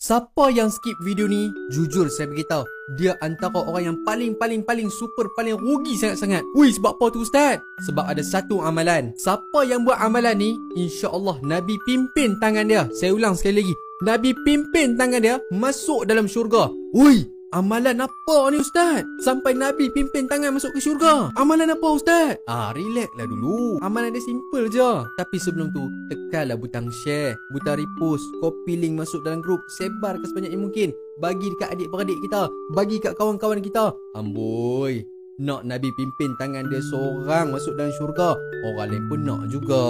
Siapa yang skip video ni, jujur saya beritahu, dia antara orang yang paling super paling rugi sangat-sangat. Wih, sebab apa tu Ustaz? Sebab ada satu amalan. Siapa yang buat amalan ni, insya-Allah Nabi pimpin tangan dia. Saya ulang sekali lagi. Nabi pimpin tangan dia masuk dalam syurga. Wih, amalan apa ni Ustaz? Sampai Nabi pimpin tangan masuk ke syurga. Amalan apa Ustaz? Relax lah dulu. Amalan dia simple je. Tapi sebelum tu, tekanlah butang share, butang repost, copy link masuk dalam grup, sebar ke sebanyak yang mungkin. Bagi dekat adik-beradik kita, bagi kat kawan-kawan kita. Amboi, nak Nabi pimpin tangan dia seorang masuk dalam syurga, orang lain pun nak juga.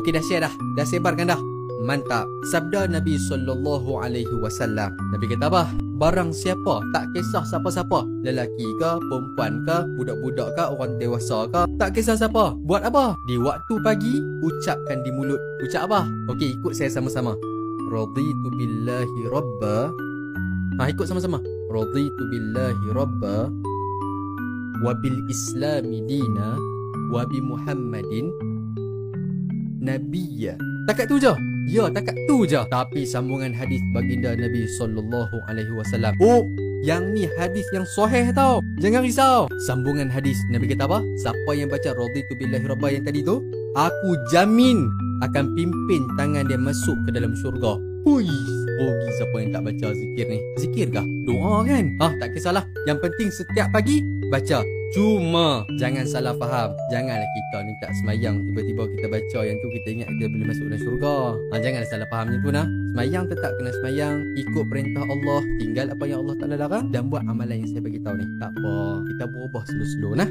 Okey, dah share dah. Dah sebarkan dah. Mantap. Sabda Nabi SAW. Nabi kata apa? Barang siapa, tak kisah siapa-siapa, lelaki ke, perempuan ke, budak-budak ke, orang dewasa ke, tak kisah siapa, buat apa? Di waktu pagi, ucapkan di mulut. Ucap apa? Okey, ikut saya sama-sama. Raditu billahi rabba. Ikut sama-sama. Raditu billahi rabba, wa bil islami dina, wa bi Muhammadin nabiyya. Takat tu je. Ya, takat tu je. Tapi sambungan hadis baginda Nabi SAW. Oh, yang ni hadis yang sahih tau. Jangan risau. Sambungan hadis Nabi kata apa? Siapa yang baca raditu billahi rabba yang tadi tu, aku jamin akan pimpin tangan dia masuk ke dalam syurga. Hui, rugi siapa yang tak baca zikir ni. Zikir kah? Doa kan? Tak kisahlah. Yang penting setiap pagi baca. Cuma jangan salah faham. Janganlah kita ni tak semayang, tiba-tiba kita baca yang tu, kita ingat kita boleh masuk dalam syurga. Janganlah salah faham macam tu nah. Semayang tetap kena semayang, ikut perintah Allah, tinggal apa yang Allah Ta'ala larang, dan buat amalan yang saya bagi tahu ni. Tak apa, kita berubah slow-slow nah.